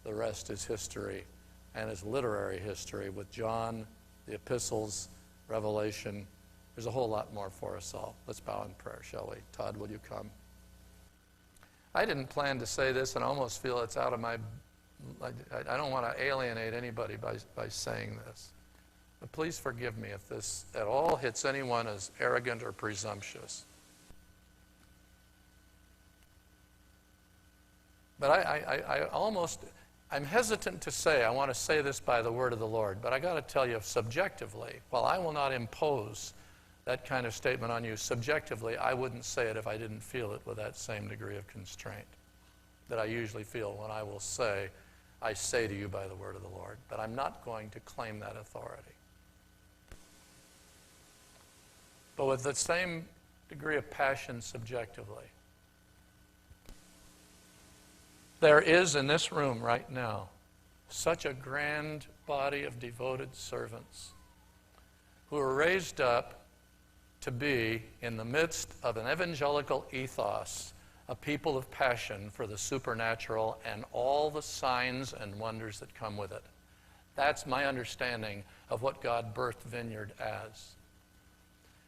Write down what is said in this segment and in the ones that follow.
the rest is history, and is literary history with John, the epistles, Revelation. There's a whole lot more for us all. Let's bow in prayer, shall we? Todd, will you come? I didn't plan to say this, and I almost feel it's out of my... I don't want to alienate anybody by saying this. But please forgive me if this at all hits anyone as arrogant or presumptuous. But I'm hesitant to say, I want to say this by the word of the Lord, but I got to tell you subjectively, while I will not impose that kind of statement on you, subjectively, I wouldn't say it if I didn't feel it with that same degree of constraint that I usually feel when I will say, I say to you by the word of the Lord. But I'm not going to claim that authority. But with the same degree of passion subjectively, there is in this room right now such a grand body of devoted servants who are raised up to be, in the midst of an evangelical ethos, a people of passion for the supernatural and all the signs and wonders that come with it. That's my understanding of what God birthed Vineyard as.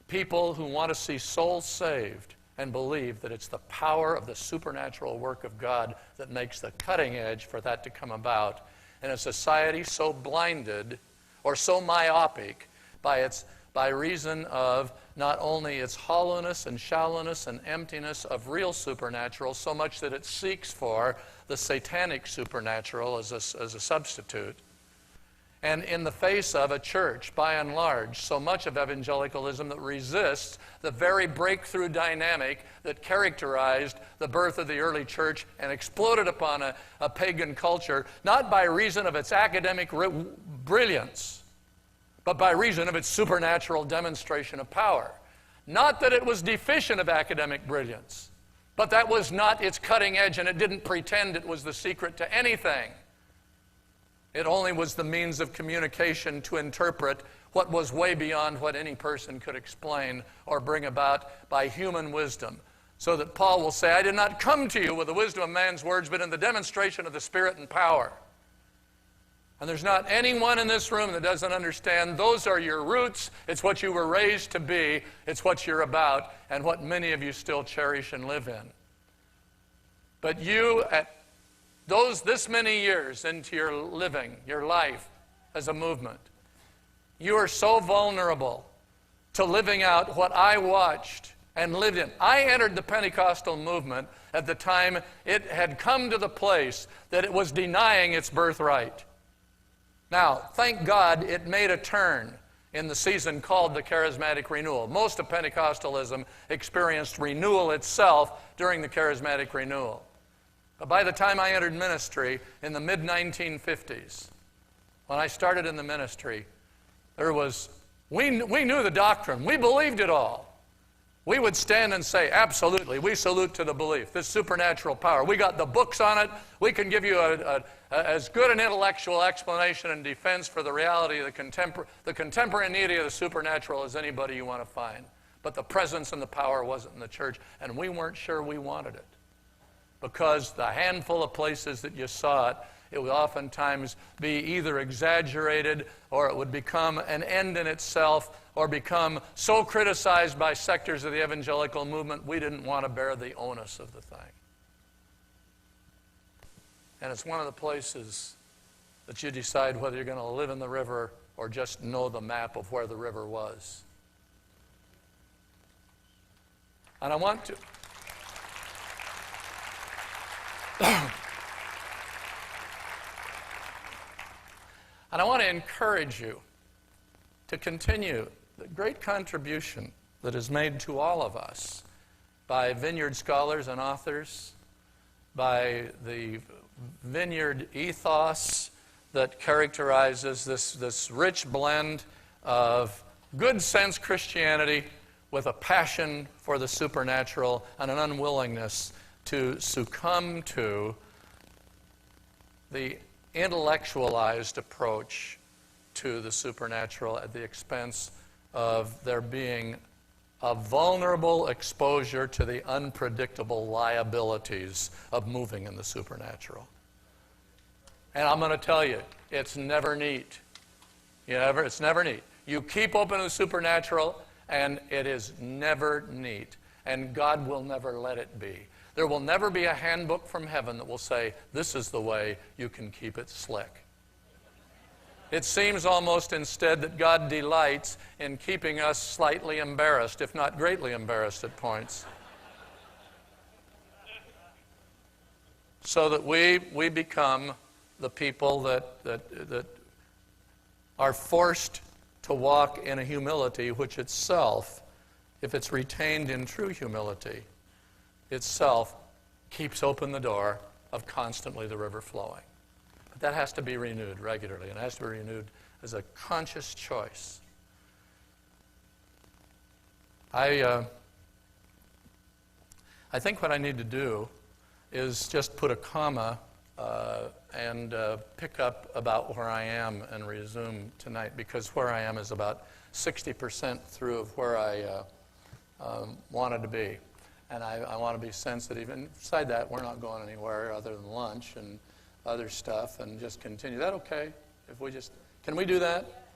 People who want to see souls saved and believe that it's the power of the supernatural work of God that makes the cutting edge for that to come about in a society so blinded or so myopic by reason of not only its hollowness and shallowness and emptiness of real supernatural, so much that it seeks for the satanic supernatural as a substitute. And in the face of a church, by and large, so much of evangelicalism that resists the very breakthrough dynamic that characterized the birth of the early church and exploded upon a pagan culture, not by reason of its academic brilliance, but by reason of its supernatural demonstration of power. Not that it was deficient of academic brilliance, but that was not its cutting edge, and it didn't pretend it was the secret to anything. It only was the means of communication to interpret what was way beyond what any person could explain or bring about by human wisdom. So that Paul will say, I did not come to you with the wisdom of man's words, but in the demonstration of the Spirit and power. And there's not anyone in this room that doesn't understand those are your roots. It's what you were raised to be. It's what you're about and what many of you still cherish and live in. But you, at this many years into your living, your life as a movement, you are so vulnerable to living out what I watched and lived in. I entered the Pentecostal movement at the time it had come to the place that it was denying its birthright. Now, thank God it made a turn in the season called the Charismatic Renewal. Most of Pentecostalism experienced renewal itself during the Charismatic Renewal. But by the time I entered ministry in the mid-1950s, when I started in the ministry, we knew the doctrine. We believed it all. We would stand and say, absolutely, we salute to the belief, this supernatural power. We got the books on it. We can give you as good an intellectual explanation and defense for the reality of the contemporaneity of the supernatural as anybody you want to find. But the presence and the power wasn't in the church, and we weren't sure we wanted it. Because the handful of places that you saw it, it would oftentimes be either exaggerated or it would become an end in itself or become so criticized by sectors of the evangelical movement we didn't want to bear the onus of the thing. And it's one of the places that you decide whether you're going to live in the river or just know the map of where the river was. And I want to... And I want to encourage you to continue the great contribution that is made to all of us by Vineyard scholars and authors, by the Vineyard ethos that characterizes this rich blend of good sense Christianity with a passion for the supernatural and an unwillingness to succumb to the intellectualized approach to the supernatural at the expense of there being a vulnerable exposure to the unpredictable liabilities of moving in the supernatural. And I'm going to tell you, it's never neat. It's never neat. You keep open the supernatural, and it is never neat. And God will never let it be. There will never be a handbook from heaven that will say, this is the way you can keep it slick. It seems almost instead that God delights in keeping us slightly embarrassed, if not greatly embarrassed at points. So that we become the people that are forced to walk in a humility which itself, if it's retained in true humility, itself keeps open the door of constantly the river flowing. But that has to be renewed regularly, and it has to be renewed as a conscious choice. I think what I need to do is just put a comma and pick up about where I am and resume tonight, because where I am is about 60% through of where I wanted to be. And I want to be sensitive. And beside that, we're not going anywhere other than lunch and other stuff and just continue. Is that okay? If we just, can we do that?